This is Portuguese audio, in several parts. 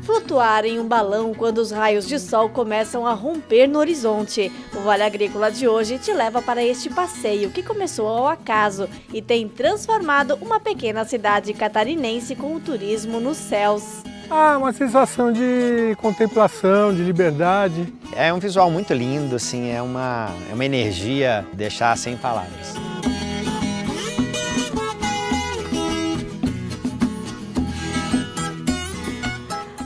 Flutuar em um balão quando os raios de sol começam a romper no horizonte. O Vale Agrícola de hoje te leva para este passeio que começou ao acaso e tem transformado uma pequena cidade catarinense com o turismo nos céus. Uma sensação de contemplação, de liberdade. É um visual muito lindo, assim, é uma energia deixar sem palavras.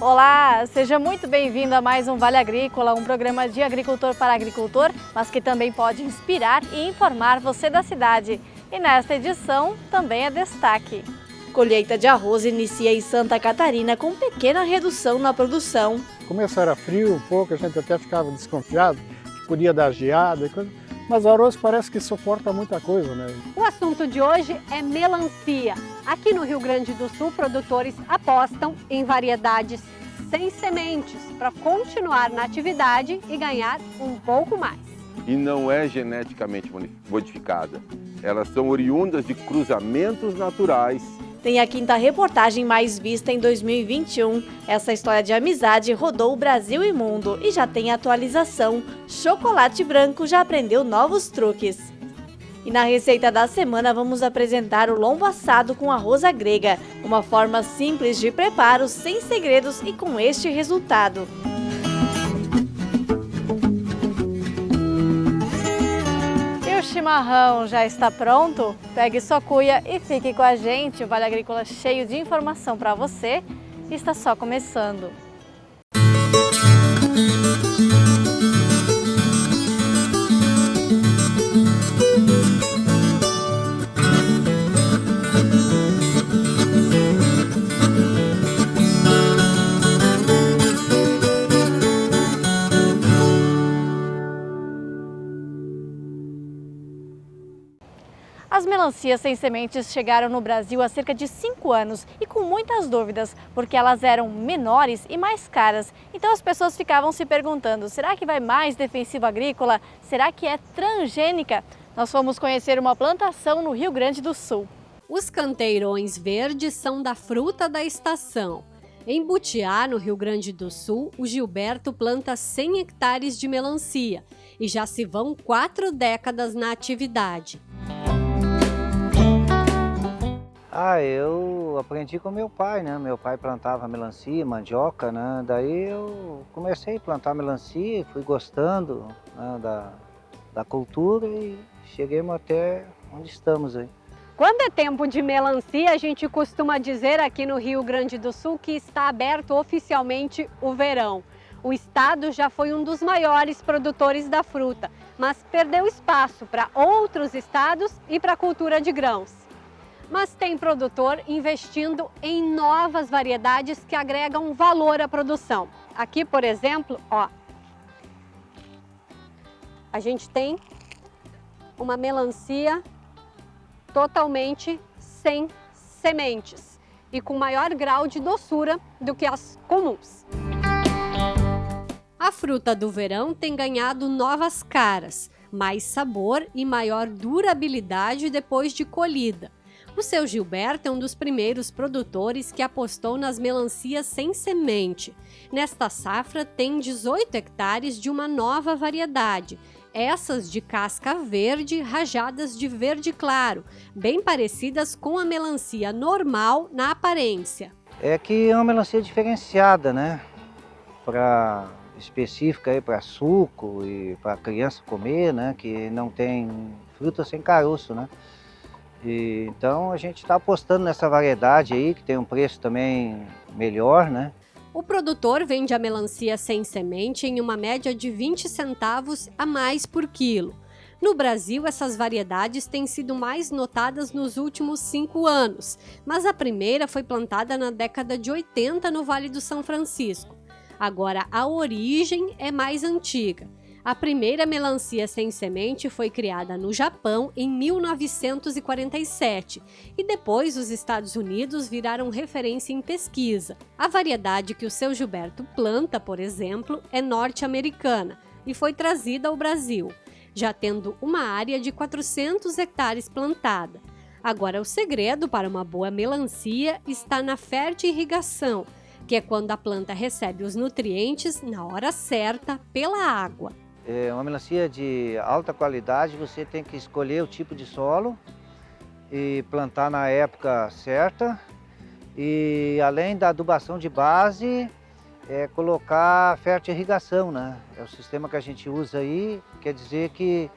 Olá, seja muito bem-vindo a mais um Vale Agrícola, um programa de agricultor para agricultor, mas que também pode inspirar e informar você da cidade. E nesta edição também é destaque. Colheita de arroz inicia em Santa Catarina com pequena redução na produção. No começo era frio um pouco, a gente até ficava desconfiado, que podia dar geada e coisa, mas o arroz parece que suporta muita coisa, né? O assunto de hoje é melancia. Aqui no Rio Grande do Sul, produtores apostam em variedades sem sementes para continuar na atividade e ganhar um pouco mais. E não é geneticamente modificada. Elas são oriundas de cruzamentos naturais. Tem a quinta reportagem mais vista em 2021. Essa história de amizade rodou o Brasil e mundo e já tem atualização. Chocolate Branco já aprendeu novos truques. E na receita da semana vamos apresentar o lombo assado com arroz à grega. Uma forma simples de preparo, sem segredos e com este resultado. O chimarrão já está pronto? Pegue sua cuia e fique com a gente. O Vale Agrícola cheio de informação para você está só começando. As melancias sem sementes chegaram no Brasil há cerca de 5 anos e com muitas dúvidas, porque elas eram menores e mais caras. Então as pessoas ficavam se perguntando, será que vai mais defensivo agrícola? Será que é transgênica? Nós fomos conhecer uma plantação no Rio Grande do Sul. Os canteirões verdes são da fruta da estação. Em Butiá, no Rio Grande do Sul, o Gilberto planta 100 hectares de melancia e já se vão 4 décadas na atividade. Eu aprendi com meu pai, né? Meu pai plantava melancia, mandioca, né? Daí eu comecei a plantar melancia, fui gostando, né, da cultura e chegamos até onde estamos aí. Quando é tempo de melancia, a gente costuma dizer aqui no Rio Grande do Sul que está aberto oficialmente o verão. O estado já foi um dos maiores produtores da fruta, mas perdeu espaço para outros estados e para a cultura de grãos. Mas tem produtor investindo em novas variedades que agregam valor à produção. Aqui, por exemplo, a gente tem uma melancia totalmente sem sementes e com maior grau de doçura do que as comuns. A fruta do verão tem ganhado novas caras, mais sabor e maior durabilidade depois de colhida. O seu Gilberto é um dos primeiros produtores que apostou nas melancias sem semente. Nesta safra tem 18 hectares de uma nova variedade, essas de casca verde rajadas de verde claro, bem parecidas com a melancia normal na aparência. É que é uma melancia diferenciada, né? Específica para suco e para criança comer, né? Que não tem fruta sem caroço, né? Então a gente está apostando nessa variedade aí, que tem um preço também melhor, né? O produtor vende a melancia sem semente em uma média de 20 centavos a mais por quilo. No Brasil, essas variedades têm sido mais notadas nos últimos 5 anos, mas a primeira foi plantada na década de 80 no Vale do São Francisco. Agora, a origem é mais antiga. A primeira melancia sem semente foi criada no Japão em 1947 e depois os Estados Unidos viraram referência em pesquisa. A variedade que o seu Gilberto planta, por exemplo, é norte-americana e foi trazida ao Brasil, já tendo uma área de 400 hectares plantada. Agora, o segredo para uma boa melancia está na fertirrigação, que é quando a planta recebe os nutrientes na hora certa pela água. Uma melancia de alta qualidade, você tem que escolher o tipo de solo e plantar na época certa. E além da adubação de base, colocar fertirrigação, né? É o sistema que a gente usa aí, quer dizer que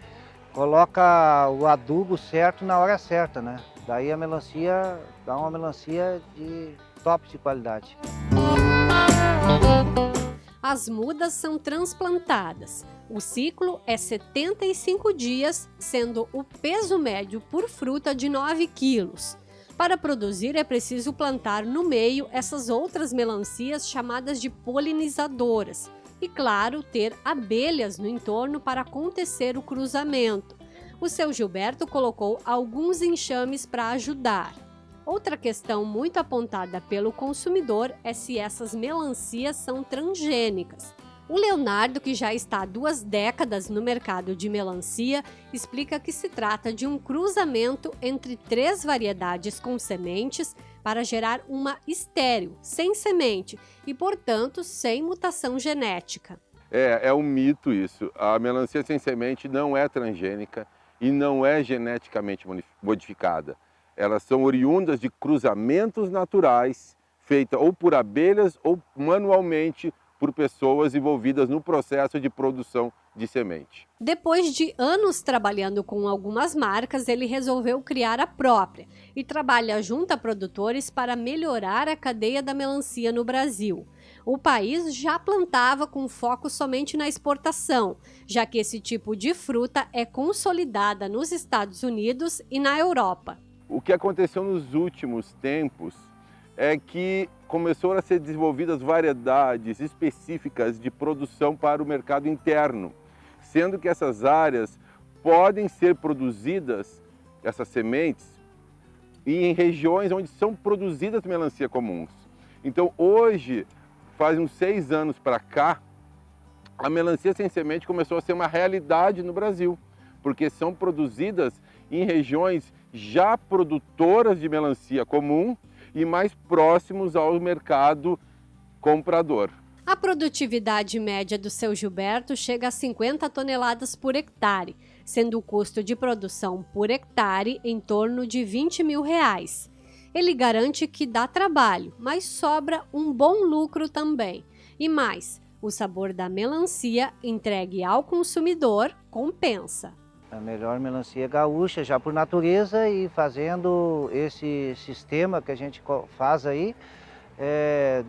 coloca o adubo certo na hora certa, né? Daí a melancia dá uma melancia de top de qualidade. As mudas são transplantadas. O ciclo é 75 dias, sendo o peso médio por fruta de 9 quilos. Para produzir é preciso plantar no meio essas outras melancias chamadas de polinizadoras. E, claro, ter abelhas no entorno para acontecer o cruzamento. O seu Gilberto colocou alguns enxames para ajudar. Outra questão muito apontada pelo consumidor é se essas melancias são transgênicas. O Leonardo, que já está há 2 décadas no mercado de melancia, explica que se trata de um cruzamento entre 3 variedades com sementes para gerar uma estéril, sem semente e, portanto, sem mutação genética. É um mito isso. A melancia sem semente não é transgênica e não é geneticamente modificada. Elas são oriundas de cruzamentos naturais, feitas ou por abelhas ou manualmente por pessoas envolvidas no processo de produção de semente. Depois de anos trabalhando com algumas marcas, ele resolveu criar a própria e trabalha junto a produtores para melhorar a cadeia da melancia no Brasil. O país já plantava com foco somente na exportação, já que esse tipo de fruta é consolidada nos Estados Unidos e na Europa. O que aconteceu nos últimos tempos é que começaram a ser desenvolvidas variedades específicas de produção para o mercado interno, sendo que essas áreas podem ser produzidas, essas sementes, em regiões onde são produzidas melancia comuns. Então hoje, faz uns 6 anos para cá, a melancia sem semente começou a ser uma realidade no Brasil, porque são produzidas em regiões já produtoras de melancia comum e mais próximos ao mercado comprador. A produtividade média do seu Gilberto chega a 50 toneladas por hectare, sendo o custo de produção por hectare em torno de R$20 mil. Ele garante que dá trabalho, mas sobra um bom lucro também. E mais, o sabor da melancia entregue ao consumidor compensa. A melhor melancia gaúcha, já por natureza, e fazendo esse sistema que a gente faz aí,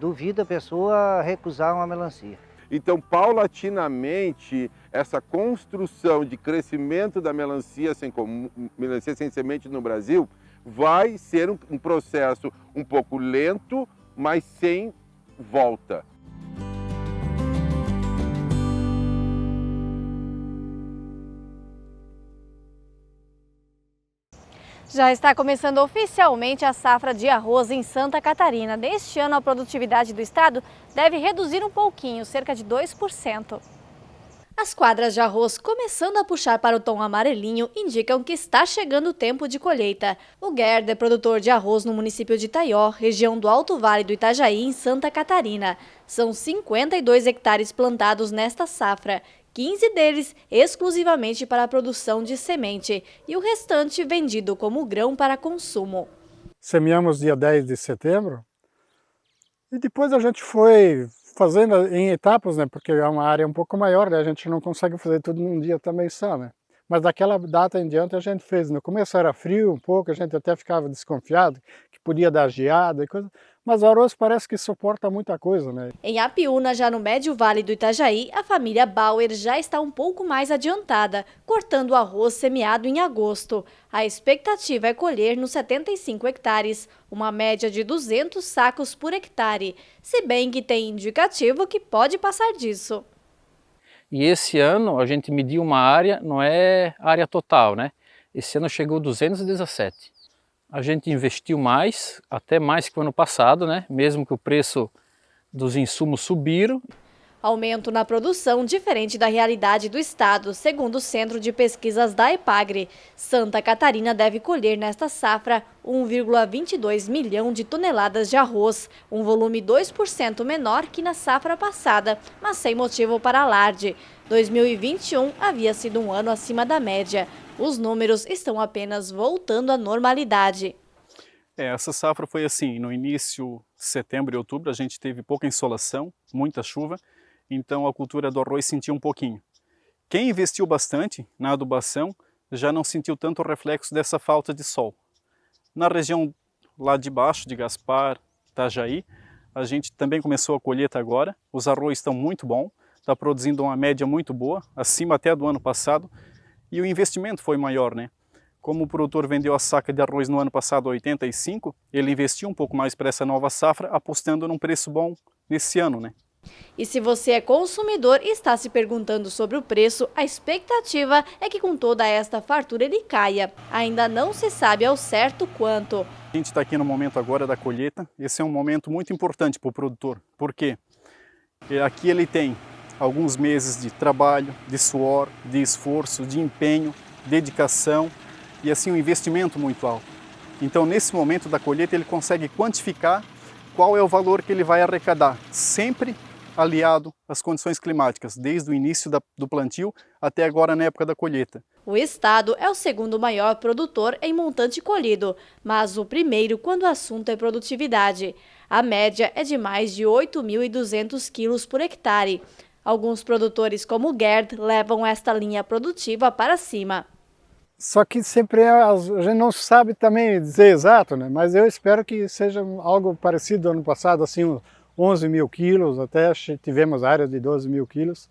duvida a pessoa recusar uma melancia. Então, paulatinamente, essa construção de crescimento da melancia sem semente no Brasil vai ser um processo um pouco lento, mas sem volta. Já está começando oficialmente a safra de arroz em Santa Catarina. Neste ano, a produtividade do estado deve reduzir um pouquinho, cerca de 2%. As quadras de arroz começando a puxar para o tom amarelinho indicam que está chegando o tempo de colheita. O Gerda é produtor de arroz no município de Itaió, região do Alto Vale do Itajaí, em Santa Catarina. São 52 hectares plantados nesta safra, 15 deles exclusivamente para a produção de semente e o restante vendido como grão para consumo. Semeamos dia 10 de setembro e depois a gente foi fazendo em etapas, né? Porque é uma área um pouco maior, né? A gente não consegue fazer tudo num dia também só, né? Mas daquela data em diante a gente fez. No começo era frio um pouco, a gente até ficava desconfiado que podia dar geada e coisa. Mas o arroz parece que suporta muita coisa, né? Em Apiúna, já no Médio Vale do Itajaí, a família Bauer já está um pouco mais adiantada, cortando o arroz semeado em agosto. A expectativa é colher nos 75 hectares, uma média de 200 sacos por hectare, se bem que tem indicativo que pode passar disso. E esse ano a gente mediu uma área, não é área total, né? Esse ano chegou 217. A gente investiu mais, até mais que o ano passado, né? Mesmo que o preço dos insumos subiram. Aumento na produção diferente da realidade do estado, segundo o Centro de Pesquisas da EPAGRE. Santa Catarina deve colher nesta safra 1,22 milhão de toneladas de arroz, um volume 2% menor que na safra passada, mas sem motivo para alarde. 2021 havia sido um ano acima da média. Os números estão apenas voltando à normalidade. Essa safra foi assim, no início de setembro e outubro a gente teve pouca insolação, muita chuva, então a cultura do arroz sentiu um pouquinho. Quem investiu bastante na adubação já não sentiu tanto o reflexo dessa falta de sol. Na região lá de baixo, de Gaspar, Itajaí, a gente também começou a colheita agora, os arroz estão muito bons, está produzindo uma média muito boa, acima até do ano passado, e o investimento foi maior, né? Como o produtor vendeu a saca de arroz no ano passado a 85, ele investiu um pouco mais para essa nova safra, apostando num preço bom nesse ano, né? E se você é consumidor e está se perguntando sobre o preço, a expectativa é que com toda esta fartura ele caia. Ainda não se sabe ao certo quanto. A gente está aqui no momento agora da colheita, esse é um momento muito importante para o produtor. Por quê? Aqui ele tem alguns meses de trabalho, de suor, de esforço, de empenho, dedicação e assim um investimento muito alto. Então nesse momento da colheita ele consegue quantificar qual é o valor que ele vai arrecadar, sempre aliado às condições climáticas, desde o início do plantio até agora na época da colheita. O estado é o segundo maior produtor em montante colhido, mas o primeiro quando o assunto é produtividade. A média é de mais de 8.200 quilos por hectare. Alguns produtores como o Gerd levam esta linha produtiva para cima. Só que sempre a gente não sabe também dizer exato, né? Mas eu espero que seja algo parecido ao ano passado, assim, uns 11 mil quilos, até tivemos área de 12 mil quilos.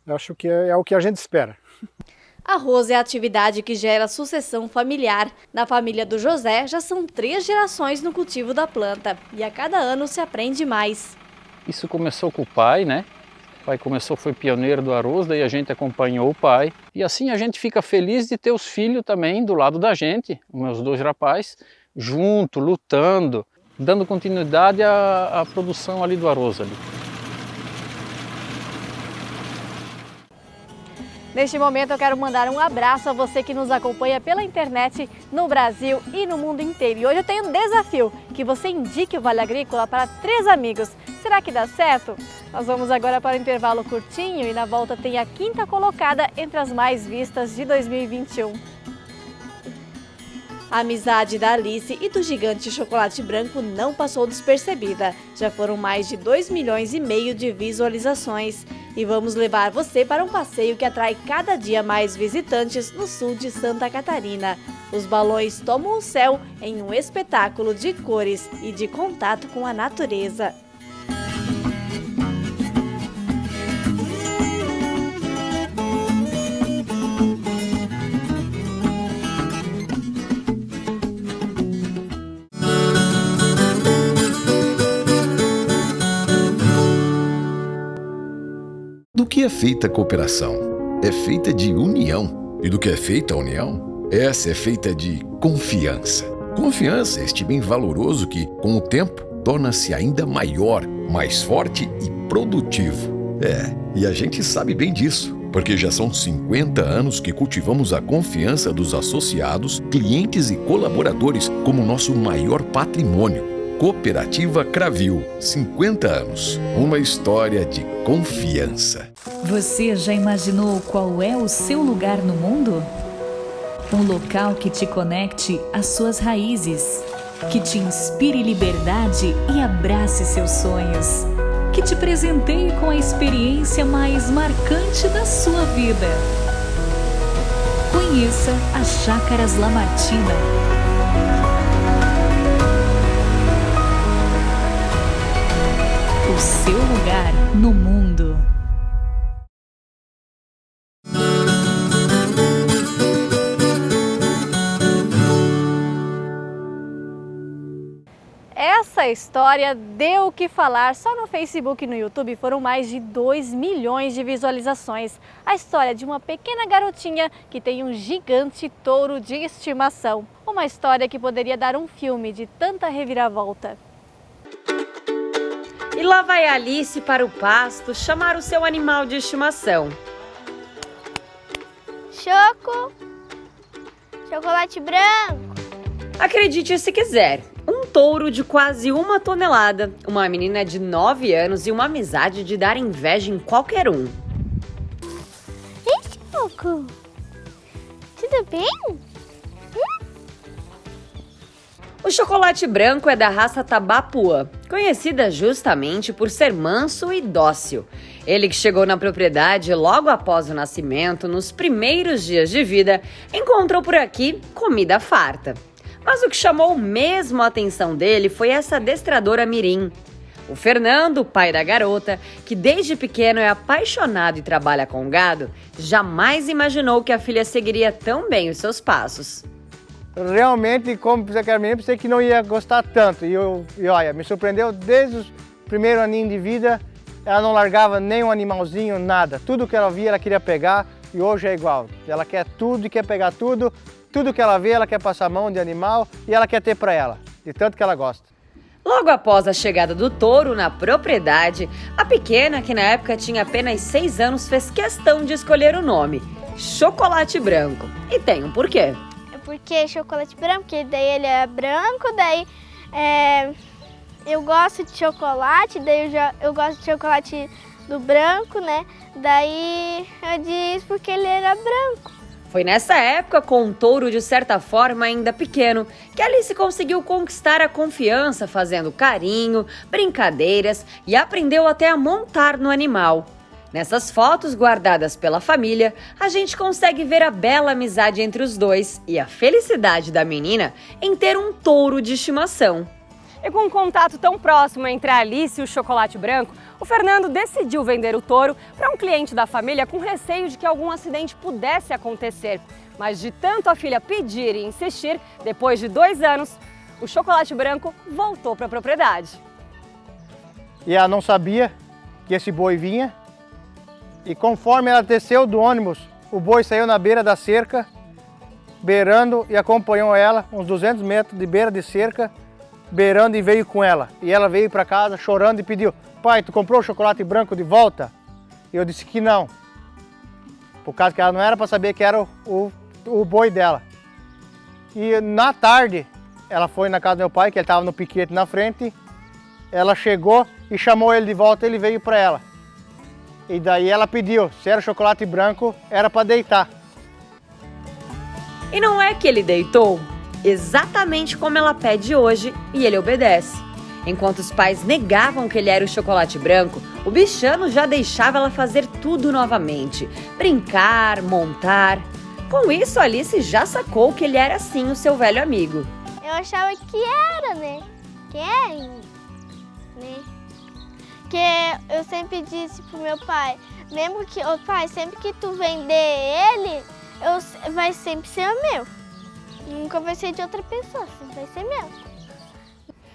Eu acho que é o que a gente espera. Arroz é a atividade que gera sucessão familiar. Na família do José já são 3 gerações no cultivo da planta e a cada ano se aprende mais. Isso começou com o pai, né? O pai foi pioneiro do arroz, daí a gente acompanhou o pai. E assim a gente fica feliz de ter os filhos também do lado da gente, os meus 2 rapazes, junto, lutando, dando continuidade à produção ali do arroz ali. Neste momento eu quero mandar um abraço a você que nos acompanha pela internet no Brasil e no mundo inteiro. E hoje eu tenho um desafio, que você indique o Vale Agrícola para 3 amigos. Será que dá certo? Nós vamos agora para um intervalo curtinho e na volta tem a 5ª colocada entre as mais vistas de 2021. A amizade da Alice e do gigante chocolate branco não passou despercebida. Já foram mais de 2,5 milhões de visualizações. E vamos levar você para um passeio que atrai cada dia mais visitantes no sul de Santa Catarina. Os balões tomam o céu em um espetáculo de cores e de contato com a natureza. Do que é feita a cooperação? É feita de união. E do que é feita a união? Essa é feita de confiança. Confiança é este bem valoroso que, com o tempo, torna-se ainda maior, mais forte e produtivo. E a gente sabe bem disso, porque já são 50 anos que cultivamos a confiança dos associados, clientes e colaboradores como nosso maior patrimônio. Cooperativa Cravil, 50 anos. Uma história de confiança. Você já imaginou qual é o seu lugar no mundo? Um local que te conecte às suas raízes, que te inspire liberdade e abrace seus sonhos, que te presenteie com a experiência mais marcante da sua vida. Conheça as Chácaras Lamartina. O seu lugar no mundo. Essa história deu o que falar. Só no Facebook e no YouTube foram mais de 2 milhões de visualizações. A história de uma pequena garotinha que tem um gigante touro de estimação. Uma história que poderia dar um filme de tanta reviravolta. E lá vai Alice para o pasto chamar o seu animal de estimação. Choco, chocolate branco. Acredite se quiser, um touro de quase 1 tonelada, uma menina de 9 anos e uma amizade de dar inveja em qualquer um. Ei, Choco, tudo bem? O chocolate branco é da raça Tabapuã, conhecida justamente por ser manso e dócil. Ele que chegou na propriedade logo após o nascimento, nos primeiros dias de vida, encontrou por aqui comida farta. Mas o que chamou mesmo a atenção dele foi essa adestradora mirim. O Fernando, pai da garota, que desde pequeno é apaixonado e trabalha com gado, jamais imaginou que a filha seguiria tão bem os seus passos. Realmente, como pensei que não ia gostar tanto. E olha, me surpreendeu desde o primeiro aninho de vida. Ela não largava nem um animalzinho, nada. Tudo que ela via, ela queria pegar e hoje é igual. Ela quer tudo e quer pegar tudo. Tudo que ela vê, ela quer passar a mão de animal e ela quer ter para ela, de tanto que ela gosta. Logo após a chegada do touro na propriedade, a pequena, que na época tinha apenas 6 anos, fez questão de escolher o nome, Chocolate Branco. E tem um porquê. Porque chocolate branco, porque daí ele é branco, daí eu gosto de chocolate, daí eu gosto de chocolate do branco, né? Daí eu disse porque ele era branco. Foi nessa época, com um touro de certa forma ainda pequeno, que Alice conseguiu conquistar a confiança fazendo carinho, brincadeiras e aprendeu até a montar no animal. Nessas fotos guardadas pela família, a gente consegue ver a bela amizade entre os dois e a felicidade da menina em ter um touro de estimação. E com um contato tão próximo entre a Alice e o chocolate branco, o Fernando decidiu vender o touro para um cliente da família com receio de que algum acidente pudesse acontecer. Mas de tanto a filha pedir e insistir, depois de 2 anos, o chocolate branco voltou para a propriedade. E ela não sabia que esse boi vinha. E conforme ela desceu do ônibus, o boi saiu na beira da cerca, beirando e acompanhou ela, uns 200 metros de beira de cerca, beirando e veio com ela. E ela veio para casa chorando e pediu: pai, tu comprou o chocolate branco de volta? E eu disse que não, por causa que ela não era para saber que era o boi dela. E na tarde, ela foi na casa do meu pai, que ele estava no piquete na frente, ela chegou e chamou ele de volta, ele veio para ela. E daí ela pediu, se era chocolate branco, era para deitar. E não é que ele deitou? Exatamente como ela pede hoje, e ele obedece. Enquanto os pais negavam que ele era o chocolate branco, o bichano já deixava ela fazer tudo novamente. Brincar, montar. Com isso, Alice já sacou que ele era sim o seu velho amigo. Eu achava que era, né? Que é ainda, né? Porque eu sempre disse pro meu pai, mesmo que, pai, sempre que tu vender ele, vai sempre ser meu. Nunca vai ser de outra pessoa, sempre vai ser meu.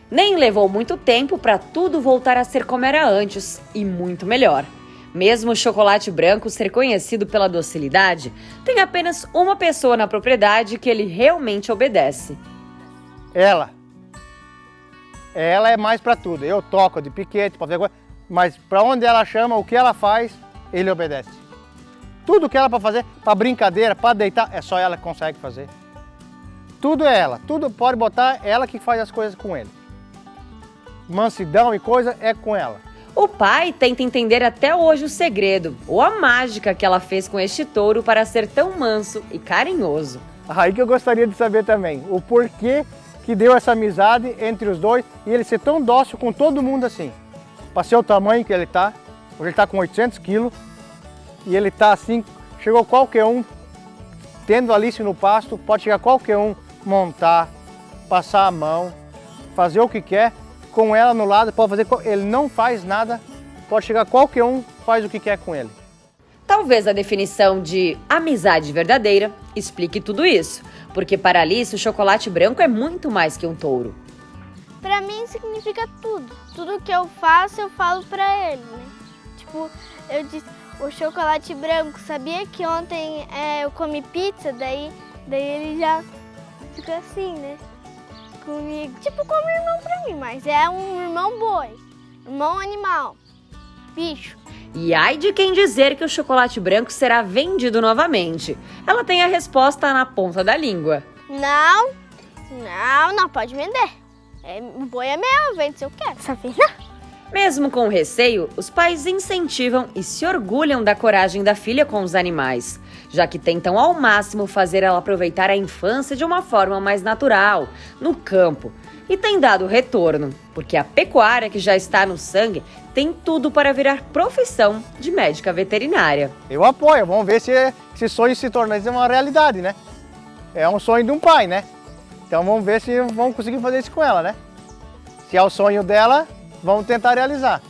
Nem levou muito tempo para tudo voltar a ser como era antes, e muito melhor. Mesmo o chocolate branco ser conhecido pela docilidade, tem apenas uma pessoa na propriedade que ele realmente obedece. Ela é mais para tudo. Eu toco de piquete, para fazer coisa, mas para onde ela chama, o que ela faz, ele obedece. Tudo que ela para fazer, para brincadeira, para deitar, é só ela que consegue fazer. Tudo é ela, tudo pode botar, ela que faz as coisas com ele. Mansidão e coisa é com ela. O pai tenta entender até hoje o segredo, ou a mágica que ela fez com este touro para ser tão manso e carinhoso. Aí que eu gostaria de saber também, o porquê que deu essa amizade entre os dois e ele ser tão dócil com todo mundo assim. Para ser o tamanho que ele está, hoje ele está com 800 quilos e ele está assim, chegou qualquer um, tendo Alice no pasto, pode chegar qualquer um, montar, passar a mão, fazer o que quer, com ela no lado, pode fazer, ele não faz nada, pode chegar qualquer um, faz o que quer com ele. Talvez a definição de amizade verdadeira explique tudo isso, porque para Alice o chocolate branco é muito mais que um touro. Para mim significa tudo. Tudo que eu faço, eu falo para ele, né? Tipo, eu disse, o chocolate branco, sabia que ontem eu comi pizza? Daí ele já fica assim, né? Comigo. Tipo, como irmão para mim, mas é um irmão boi. Irmão animal. Bicho. E ai de quem dizer que o chocolate branco será vendido novamente. Ela tem a resposta na ponta da língua. Não pode vender. O boi é meu, vende se eu quero. Sabe? Mesmo com receio, os pais incentivam e se orgulham da coragem da filha com os animais, já que tentam ao máximo fazer ela aproveitar a infância de uma forma mais natural, no campo. E tem dado retorno, porque a pecuária que já está no sangue tem tudo para virar profissão de médica veterinária. Eu apoio, vamos ver se esse sonho se torna uma realidade, né? É um sonho de um pai, né? Então vamos ver se vamos conseguir fazer isso com ela, né? Se é o sonho dela, vamos tentar realizar.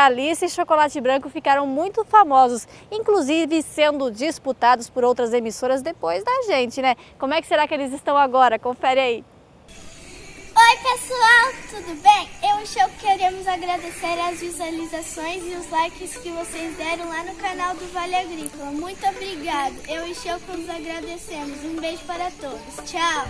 Alice e Chocolate Branco ficaram muito famosos, inclusive sendo disputados por outras emissoras depois da gente, né? Como é que será que eles estão agora? Confere aí. Oi pessoal, tudo bem? Eu e o Show queremos agradecer as visualizações e os likes que vocês deram lá no canal do Vale Agrícola. Muito obrigado. Eu e o Show nos agradecemos. Um beijo para todos. Tchau!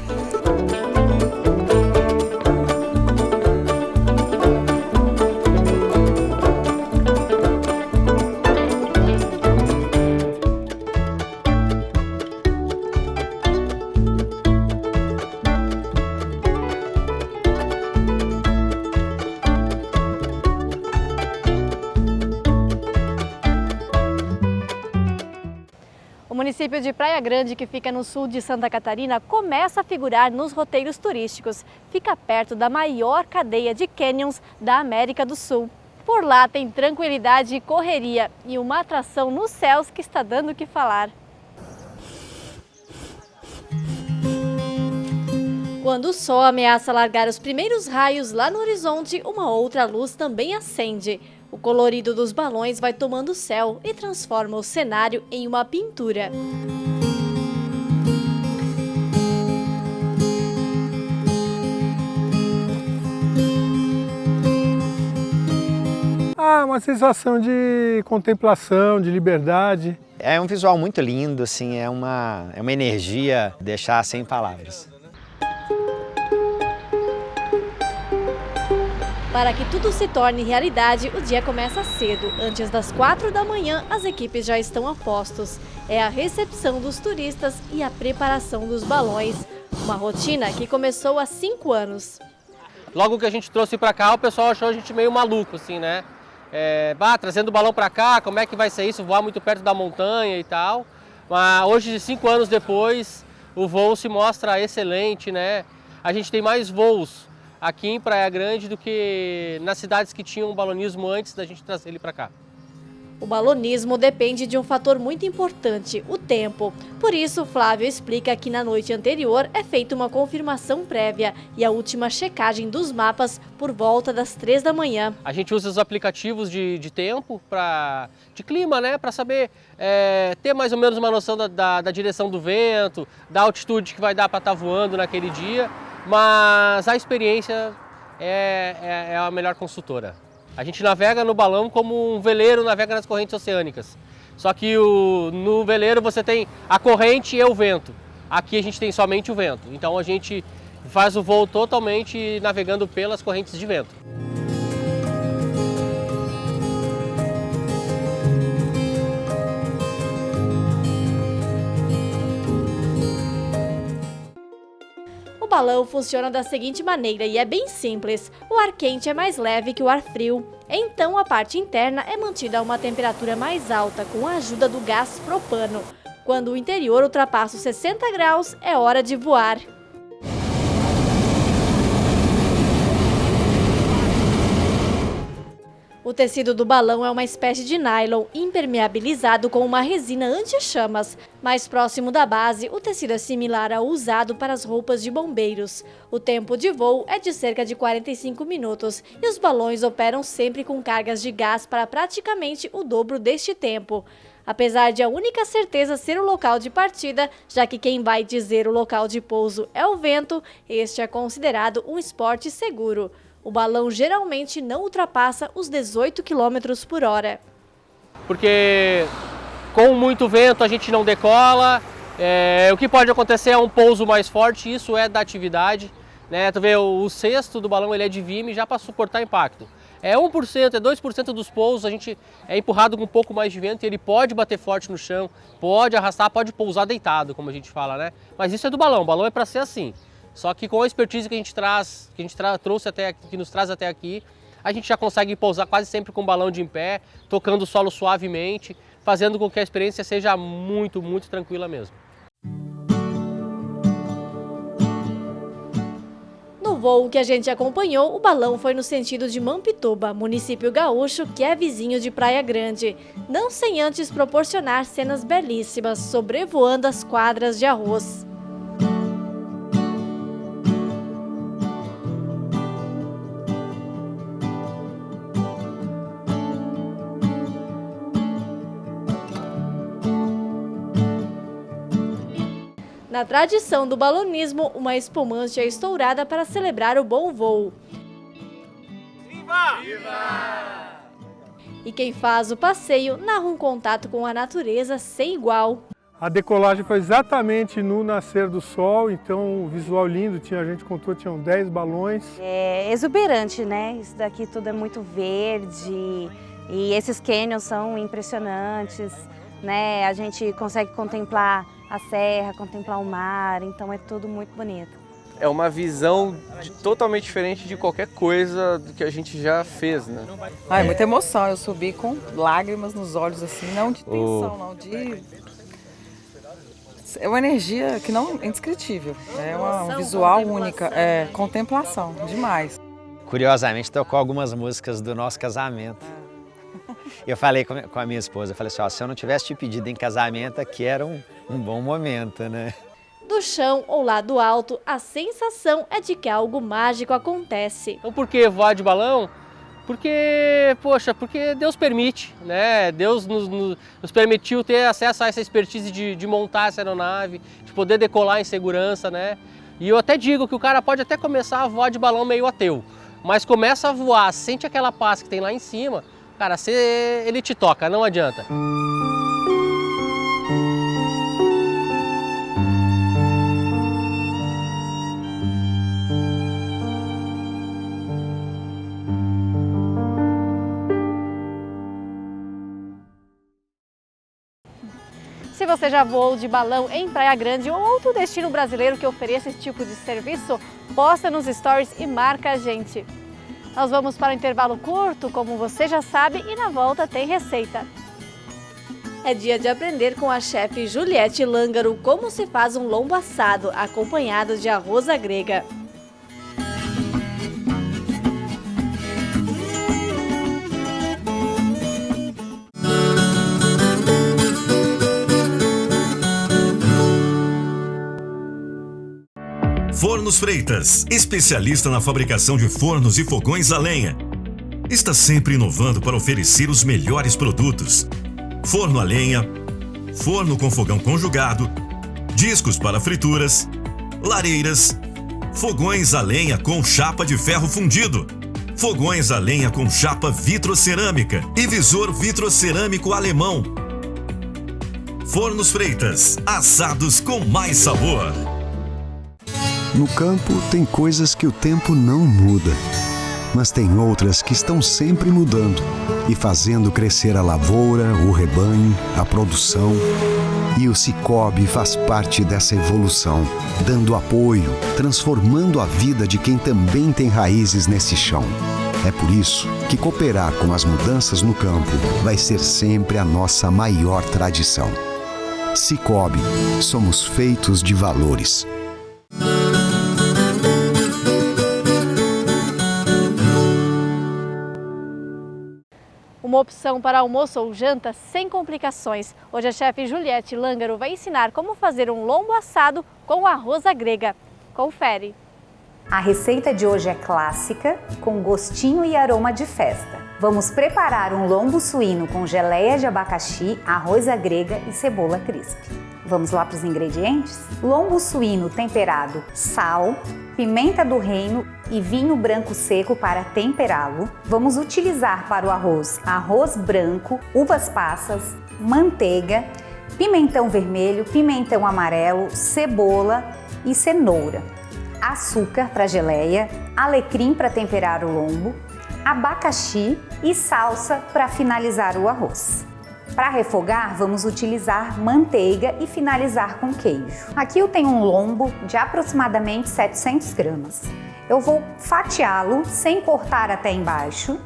O município de Praia Grande, que fica no sul de Santa Catarina, começa a figurar nos roteiros turísticos. Fica perto da maior cadeia de canyons da América do Sul. Por lá tem tranquilidade e correria e uma atração nos céus que está dando o que falar. Quando o sol ameaça largar os primeiros raios lá no horizonte, uma outra luz também acende. O colorido dos balões vai tomando o céu e transforma o cenário em uma pintura. Uma sensação de contemplação, de liberdade. É um visual muito lindo, assim, é uma energia deixar sem palavras. Para que tudo se torne realidade, o dia começa cedo. Antes das 4 da manhã, as equipes já estão a postos. É a recepção dos turistas e a preparação dos balões. Uma rotina que começou há 5 anos. Logo que a gente trouxe para cá, o pessoal achou a gente meio maluco, assim, né? Trazendo o balão para cá, como é que vai ser isso? Voar muito perto da montanha e tal. Mas hoje, 5 anos depois, o voo se mostra excelente, né? A gente tem mais voos aqui em Praia Grande do que nas cidades que tinham balonismo antes da gente trazer ele para cá. O balonismo depende de um fator muito importante, o tempo. Por isso, Flávio explica que na noite anterior é feita uma confirmação prévia e a última checagem dos mapas por volta das 3 da manhã. A gente usa os aplicativos de tempo, de clima, né, para saber ter mais ou menos uma noção da direção do vento, da altitude que vai dar para estar voando naquele dia. Mas a experiência é a melhor consultora. A gente navega no balão como um veleiro navega nas correntes oceânicas. Só que no veleiro você tem a corrente e o vento. Aqui a gente tem somente o vento. Então a gente faz o voo totalmente navegando pelas correntes de vento. O balão funciona da seguinte maneira e é bem simples. O ar quente é mais leve que o ar frio. Então a parte interna é mantida a uma temperatura mais alta com a ajuda do gás propano. Quando o interior ultrapassa os 60 graus, é hora de voar. O tecido do balão é uma espécie de nylon impermeabilizado com uma resina anti-chamas. Mais próximo da base, o tecido é similar ao usado para as roupas de bombeiros. O tempo de voo é de cerca de 45 minutos e os balões operam sempre com cargas de gás para praticamente o dobro deste tempo. Apesar de a única certeza ser o local de partida, já que quem vai dizer o local de pouso é o vento, este é considerado um esporte seguro. O balão geralmente não ultrapassa os 18 km por hora. Porque com muito vento a gente não decola, o que pode acontecer é um pouso mais forte, isso é da atividade. Né? Tu vê, o cesto do balão ele é de vime já para suportar impacto. É 1%, é 2% dos pousos, a gente é empurrado com um pouco mais de vento e ele pode bater forte no chão, pode arrastar, pode pousar deitado, como a gente fala, né? Mas isso é do balão, o balão é para ser assim. Só que com a expertise que a gente traz, trouxe até aqui, que nos traz até aqui, a gente já consegue pousar quase sempre com o balão de em pé, tocando o solo suavemente, fazendo com que a experiência seja muito, muito tranquila mesmo. No voo que a gente acompanhou, o balão foi no sentido de Mampituba, município gaúcho que é vizinho de Praia Grande, não sem antes proporcionar cenas belíssimas sobrevoando as quadras de arroz. Na tradição do balonismo, uma espumante é estourada para celebrar o bom voo. Viva! Viva! E quem faz o passeio narra um contato com a natureza sem igual. A decolagem foi exatamente no nascer do sol, então o visual lindo, a gente contou, tinham 10 balões. É exuberante, né? Isso daqui tudo é muito verde e esses cânions são impressionantes, né? A gente consegue contemplar a serra, contemplar o mar, então é tudo muito bonito. É uma visão totalmente diferente de qualquer coisa que a gente já fez, né? É muita emoção, eu subi com lágrimas nos olhos, assim, não de tensão, não de... É uma energia que não é indescritível, é uma visual única, é contemplação, demais. Curiosamente, tocou algumas músicas do nosso casamento. Eu falei com a minha esposa, eu falei assim, ó, se eu não tivesse te pedido em casamento, aqui era um bom momento, né? Do chão ou lá do alto, a sensação é de que algo mágico acontece. Então por que voar de balão? Porque, poxa, porque Deus permite, né? Deus nos permitiu ter acesso a essa expertise de montar essa aeronave, de poder decolar em segurança, né? E eu até digo que o cara pode até começar a voar de balão meio ateu, mas começa a voar, sente aquela paz que tem lá em cima, cara, ele te toca, não adianta. Se você já voou de balão em Praia Grande ou outro destino brasileiro que ofereça esse tipo de serviço, posta nos stories e marca a gente. Nós vamos para um intervalo curto, como você já sabe, e na volta tem receita. É dia de aprender com a chefe Juliette Lângaro como se faz um lombo assado, acompanhado de arroz à grega. Fornos Freitas, especialista na fabricação de fornos e fogões a lenha. Está sempre inovando para oferecer os melhores produtos. Forno a lenha, forno com fogão conjugado, discos para frituras, lareiras, fogões a lenha com chapa de ferro fundido, fogões a lenha com chapa vitrocerâmica e visor vitrocerâmico alemão. Fornos Freitas, assados com mais sabor. No campo, tem coisas que o tempo não muda, mas tem outras que estão sempre mudando e fazendo crescer a lavoura, o rebanho, a produção. E o Sicoob faz parte dessa evolução, dando apoio, transformando a vida de quem também tem raízes nesse chão. É por isso que cooperar com as mudanças no campo vai ser sempre a nossa maior tradição. Sicoob, somos feitos de valores. Uma opção para almoço ou janta sem complicações. Hoje a chefe Juliette Lângaro vai ensinar como fazer um lombo assado com arroz à grega. Confere! A receita de hoje é clássica, com gostinho e aroma de festa. Vamos preparar um lombo suíno com geleia de abacaxi, arroz à grega e cebola crisp. Vamos lá para os ingredientes? Lombo suíno temperado, sal, pimenta do reino e vinho branco seco para temperá-lo. Vamos utilizar para o arroz branco, uvas passas, manteiga, pimentão vermelho, pimentão amarelo, cebola e cenoura, açúcar para geleia, alecrim para temperar o lombo, abacaxi e salsa para finalizar o arroz. Para refogar, vamos utilizar manteiga e finalizar com queijo. Aqui eu tenho um lombo de aproximadamente 700 gramas. Eu vou fatiá-lo sem cortar até embaixo.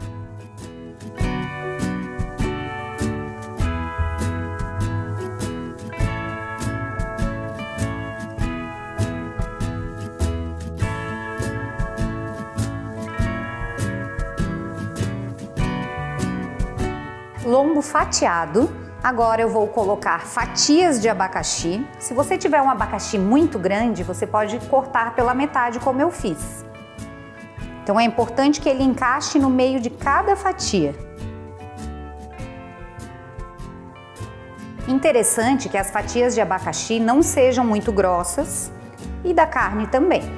Lombo fatiado. Agora eu vou colocar fatias de abacaxi. Se você tiver um abacaxi muito grande, você pode cortar pela metade, como eu fiz. Então é importante que ele encaixe no meio de cada fatia. Interessante que as fatias de abacaxi não sejam muito grossas e da carne também.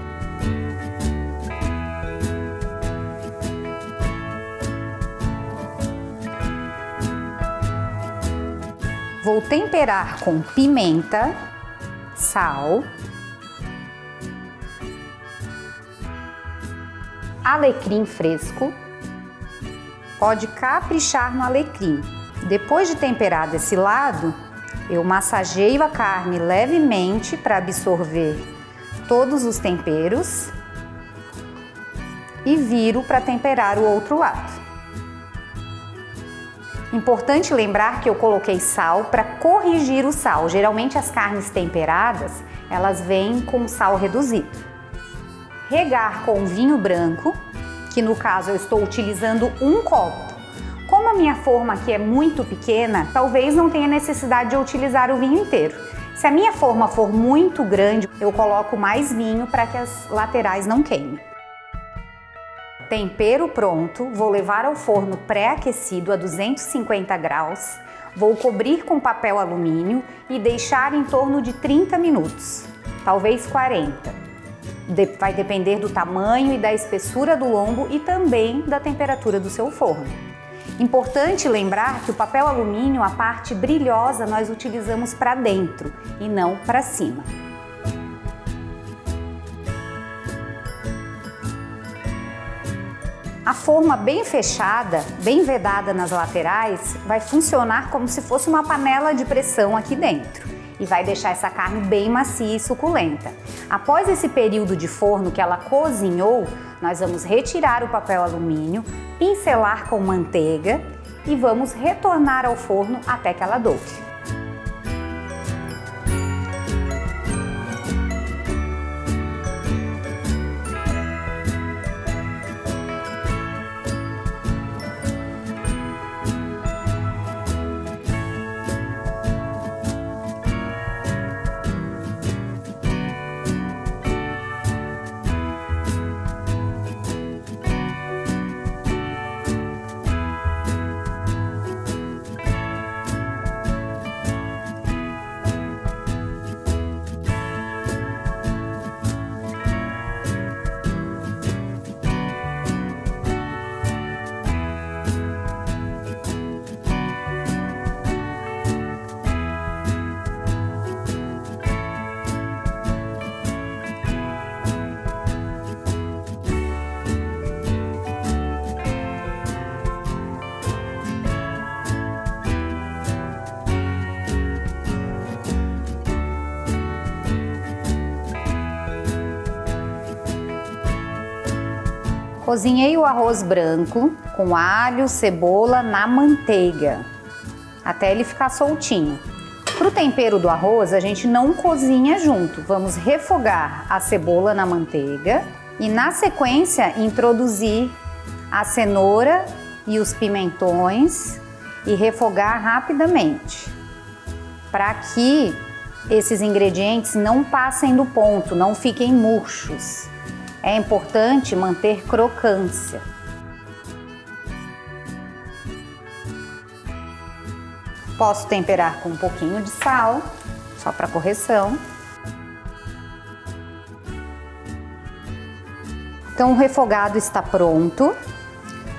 Vou temperar com pimenta, sal, alecrim fresco. Pode caprichar no alecrim. Depois de temperado esse lado, eu massageio a carne levemente para absorver todos os temperos e viro para temperar o outro lado. Importante lembrar que eu coloquei sal para corrigir o sal. Geralmente as carnes temperadas, elas vêm com sal reduzido. Regar com vinho branco, que no caso eu estou utilizando um copo. Como a minha forma aqui é muito pequena, talvez não tenha necessidade de eu utilizar o vinho inteiro. Se a minha forma for muito grande, eu coloco mais vinho para que as laterais não queimem. Tempero pronto, vou levar ao forno pré-aquecido a 250 graus, vou cobrir com papel alumínio e deixar em torno de 30 minutos, talvez 40. Vai depender do tamanho e da espessura do lombo e também da temperatura do seu forno. Importante lembrar que o papel alumínio, a parte brilhosa, nós utilizamos para dentro e não para cima. A forma bem fechada, bem vedada nas laterais, vai funcionar como se fosse uma panela de pressão aqui dentro e vai deixar essa carne bem macia e suculenta. Após esse período de forno que ela cozinhou, nós vamos retirar o papel alumínio, pincelar com manteiga e vamos retornar ao forno até que ela doure. Cozinhei o arroz branco com alho, cebola na manteiga, até ele ficar soltinho. Para o tempero do arroz, a gente não cozinha junto. Vamos refogar a cebola na manteiga e, na sequência, introduzir a cenoura e os pimentões e refogar rapidamente, para que esses ingredientes não passem do ponto, não fiquem murchos. É importante manter crocância. Posso temperar com um pouquinho de sal, só para correção. Então o refogado está pronto.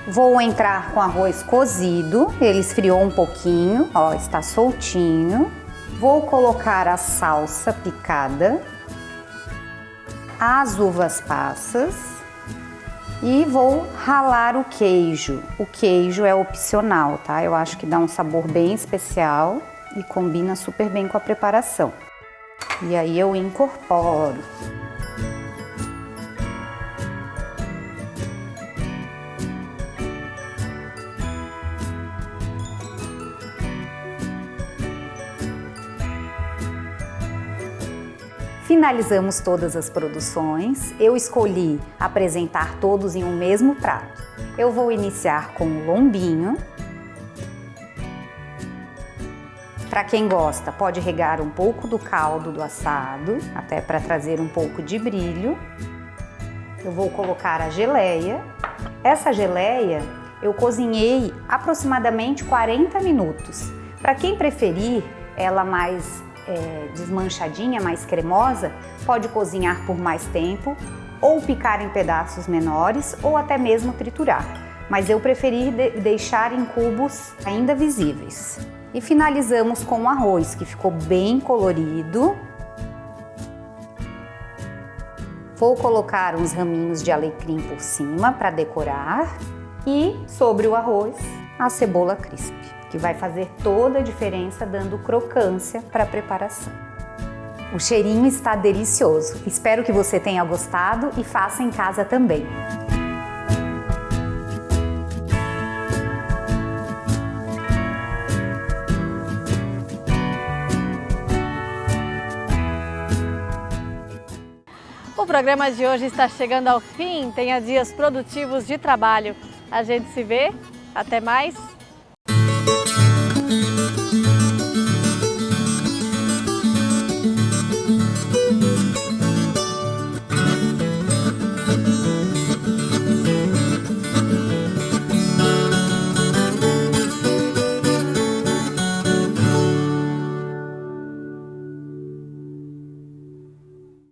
Vou entrar com arroz cozido, ele esfriou um pouquinho, ó, está soltinho. Vou colocar a salsa picada, as uvas passas e vou ralar o queijo. O queijo é opcional, tá? Eu acho que dá um sabor bem especial e combina super bem com a preparação. E aí eu incorporo. Finalizamos todas as produções. Eu escolhi apresentar todos em um mesmo prato. Eu vou iniciar com o lombinho. Para quem gosta, pode regar um pouco do caldo do assado, até para trazer um pouco de brilho. Eu vou colocar a geleia. Essa geleia eu cozinhei aproximadamente 40 minutos. Para quem preferir ela mais desmanchadinha, mais cremosa, pode cozinhar por mais tempo, ou picar em pedaços menores, ou até mesmo triturar. Mas eu preferi deixar em cubos ainda visíveis. E finalizamos com o arroz, que ficou bem colorido. Vou colocar uns raminhos de alecrim por cima para decorar. E sobre o arroz, a cebola crisp, que vai fazer toda a diferença dando crocância para a preparação. O cheirinho está delicioso. Espero que você tenha gostado e faça em casa também. O programa de hoje está chegando ao fim. Tenha dias produtivos de trabalho. A gente se vê. Até mais.